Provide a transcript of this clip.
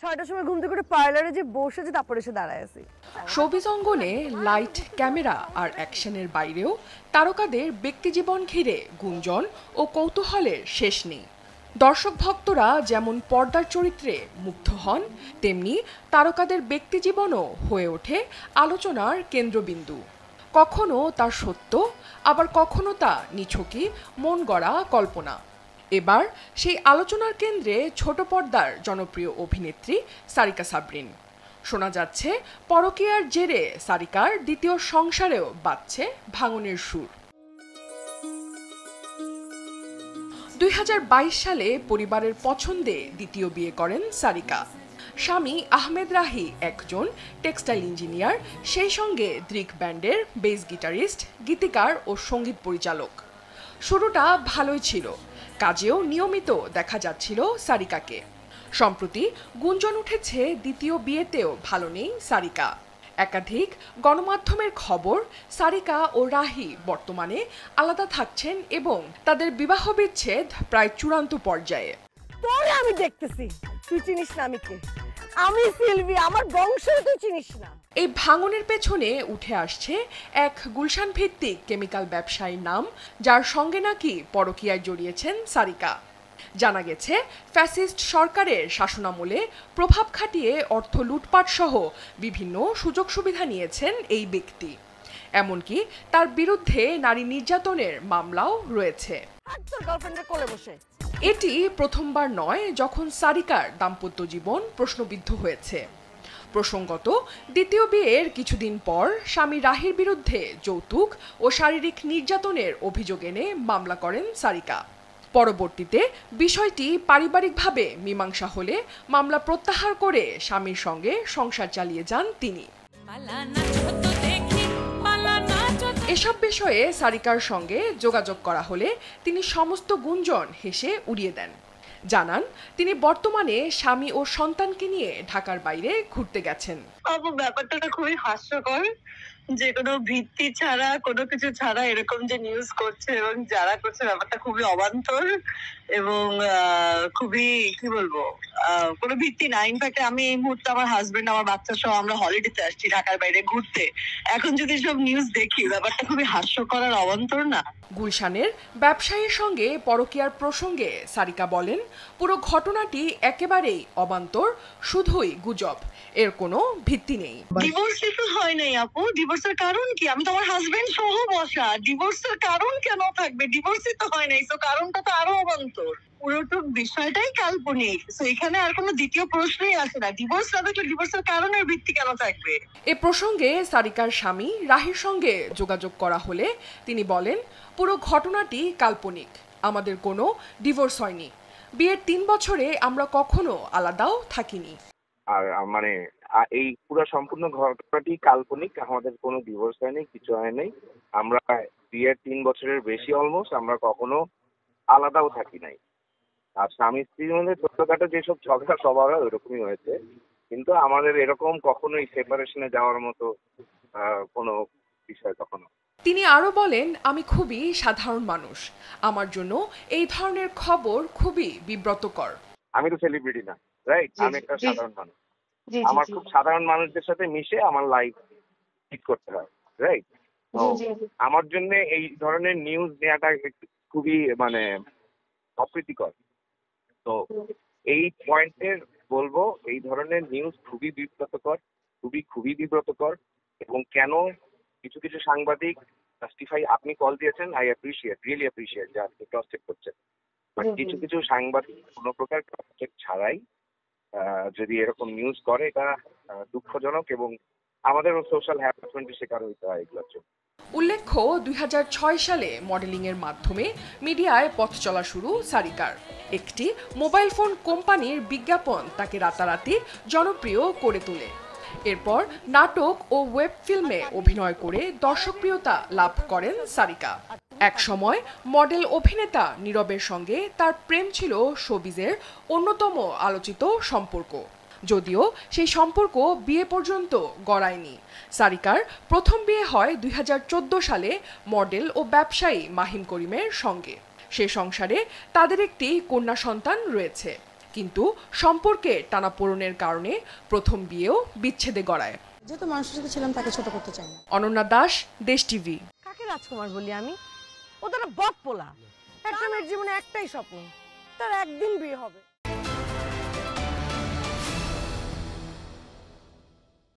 6টার সময় ঘুম থেকে পার্লারে যে বসে যে তারপরে এসে দাঁড়ায় আছি। শোবিজ অঙ্গনে লাইট, ক্যামেরা আর অ্যাকশনের বাইরেও তারকাদের ব্যক্তিজীবন ঘিরে গুঞ্জন ও কৌতূহলের শেষ নেই। দর্শক ভক্তরা যেমন পর্দার চরিত্রে মুগ্ধ হন, তেমনি তারকাদের ব্যক্তিজীবনও হয়ে ওঠে আলোচনার কেন্দ্রবিন্দু। কখনো তা সত্য, আবার কখনো তা নিছকই মন গড়া কল্পনা। এবার সেই আলোচনার কেন্দ্রে ছোট পর্দার জনপ্রিয় অভিনেত্রী সারিকা সাবরিন। শোনা যাচ্ছে পরকীয়ার জেরে সারিকার দ্বিতীয় সংসারেও বাজছে ভাঙনের সুর। 2022 সালে পরিবারের পছন্দে দ্বিতীয় বিয়ে করেন সারিকা। স্বামী আহমেদ রাহি একজন টেক্সটাইল ইঞ্জিনিয়ার, সেই সঙ্গে দৃক ব্যান্ডের বেস গিটারিস্ট, গীতিকার ও সঙ্গীত পরিচালক। শুরুটা ভালোই ছিল, কাজেও নিয়মিত দেখা যাচ্ছিল সারিকাকে। সম্প্রতি গুঞ্জন উঠেছে দ্বিতীয় বিয়েতেও ভালো নেই সারিকা। একাধিক গণমাধ্যমের খবর, সারিকা ও রাহি বর্তমানে আলাদা থাকছেন এবং তাদের বিবাহ বিচ্ছেদ প্রায় চূড়ান্ত পর্যায়ে। পরে আমি দেখতেছি, তুই চিনিস না আমি কে, আমি সিলভি, আমার বংশের তুই চিনিস না। এই ভাঙনের পেছনে উঠে আসছে এক গুলশান ভিত্তিক কেমিক্যাল ব্যবসায়ীর নাম, যার সঙ্গে নাকি পরকীয়ায় জড়িয়েছেন সারিকা। জানা গেছে ফ্যাসিস্ট সরকারের শাসনামলে প্রভাব খাটিয়ে অর্থ লুটপাট সহ বিভিন্ন সুযোগ সুবিধা নিয়েছেন এই ব্যক্তি। এমনকি তার বিরুদ্ধে নারী নির্যাতনের মামলাও রয়েছে। এটি প্রথমবার নয় যখন সারিকার দাম্পত্য জীবন প্রশ্নবিদ্ধ হয়েছে। প্রসঙ্গত, দ্বিতীয় বিয়ের কিছুদিন পর স্বামী রাহির বিরুদ্ধে যৌতুক ও শারীরিক নির্যাতনের অভিযোগ এনে মামলা করেন সারিকা। পরবর্তীতে বিষয়টি পারিবারিকভাবে মীমাংসা হলে মামলা প্রত্যাহার করে স্বামীর সঙ্গে সংসার চালিয়ে যান তিনি। এসব বিষয়ে সারিকার সঙ্গে যোগাযোগ করা হলে তিনি সমস্ত গুঞ্জন হেসে উড়িয়ে দেন। জানান তিনি বর্তমানে স্বামী ও সন্তানকে নিয়ে ঢাকার বাইরে ঘুরতে গেছেন। ব্যাপারটা খুবই হাস্যকর যে কোনো ভিত্তি ছাড়া, কোনো কিছু ছাড়া এরকম যে নিউজ করছে এবং যারা করছে ব্যাপারটা খুবই অবান্তর এবং খুবই কি বলবো কোনো ভিত্তি না। ইনফ্যাক্ট আমি এই মুহূর্তে আমার হাজবেন্ড, আমার বাচ্চা সহ আমরা হলিডেতে আসছি ঢাকার বাইরে ঘুরতে। এখন যদি সব নিউজ দেখি ব্যাপারটা খুবই হাস্যকর আর অবান্তর না। গুলশানের ব্যবসায়ীর সঙ্গে পরকীয়ার প্রসঙ্গে সারিকা বলেন, পুরো ঘটনাটি একেবারেই অবান্তর, শুধুই গুজব, এর কোনো ভিত্তি নেই। ডিভোর্সই তো হয় নাই আপু, ডিভোর্সের কারণ কি? আমি তো আমার হাজবেন্ড সহ বসা, ডিভোর্সের কারণ কেন থাকবে? ডিভোর্সই তো হয় নাই, তো কারণটা তো আরো অবান্তর। পুরোটা বিষয়টাই কাল্পনিক, তো এখানে আর কোনো দ্বিতীয় প্রশ্নই আসে না। ডিভোর্স না থাকলে ডিভোর্সের কারণের ভিত্তি কেন থাকবে? এ প্রসঙ্গে সারিকার স্বামী রাহির সঙ্গে যোগাযোগ করা হলে তিনি বলেন, পুরো ঘটনাটি কাল্পনিক, আমাদের কোনো ডিভোর্স হয়নি, বিয়ের 3 বছরে আমরা কখনো আলাদাও থাকিনি। আর মানে এই পুরো সম্পূর্ণ ঘটনাটি কাল্পনিক, আমাদের কোনো ডিভোর্স হয়নি, কিছু হয়নি। আমরা বিয়ের 3 বছরের বেশি অলমোস্ট আমরা কখনো আলাদাও থাকি নাই। আর স্বামী স্ত্রীর মধ্যে ছোটখাটো যেসব ঝগড়া স্বভাব হয় ওইরকমই হয়েছে, কিন্তু আমাদের এরকম কখনোই সেপারেশনে যাওয়ার মতো কোনো বিষয় কখনো। তিনি আরো বলেন, আমি খুবই সাধারণ মানুষ, আমার জন্য এই ধরনের খবর খুবই বিব্রতকর। আমি তো সেলিব্রিটি না, রাইট? আমি একটা সাধারণ মানুষ, আমার খুব সাধারণ মানুষদের সাথে মিশে আমার লাইফ ঠিক করতে হয়, রাইট? তো আমার জন্য এই ধরনের নিউজ নেওয়াটা খুবই মানে অপ্রীতিকর। তো এই পয়েন্টের বলবো, এই ধরনের নিউজ খুবই বিব্রতকর, খুবই বিব্রতকর। এবং কেন কিছু কিছু সাংবাদিক জাস্টিফাই, আপনি কল দিয়েছেন, আই অ্যাপ্রিশিয়েট, রিয়েলি অ্যাপ্রিশিয়েট যে আপনি ক্রস চেক করছেন, বাট কিছু কিছু সাংবাদিক কোনো প্রকার ক্রস চেক ছাড়াই যদি এরকম নিউজ করে, এটা দুঃখজনক এবং আমাদেরও সোশ্যাল হ্যারাসমেন্টের শিকার হইতে হয় এগুলোর জন্য। উল্লেখ্য, 2006 সালে মডেলিং এর মাধ্যমে মিডিয়ায় পথ চলা শুরু সারিকার। একটি মোবাইল ফোন কোম্পানির বিজ্ঞাপন তাকে রাতারাতি জনপ্রিয় করে তোলে। এরপর নাটক ও ওয়েব ফিল্মে অভিনয় করে দর্শকপ্রিয়তা লাভ করেন সারিকা। একসময় মডেল অভিনেতা নীরবের সঙ্গে তার প্রেম ছিল শোবিজের অন্যতম আলোচিত সম্পর্ক, যদিও সেই সম্পর্ক বিয়ে পর্যন্ত গড়ায়নি। সারিকার প্রথম বিয়ে হয় 2014 সালে মডেল ও ব্যবসায়ী মাহিম করিমের সঙ্গে। সে সংসারে তাদের একটি কন্যা সন্তান রয়েছে। কিন্তু সম্পর্কে টানাপোড়েনের কারণে প্রথম বিয়েও বিচ্ছেদে গড়ায়। যেহেতু মানুষের সাথে ছিলাম তাকে ছোট করতে চাই না। অনন্যা দাস, দেশ টিভি। কাকে রাজকুমার বলি আমি? ও তো একটা বদ পোলা। একটা মেয়ের জীবনে একটাই স্বপ্ন, তার একদিন বিয়ে হবে।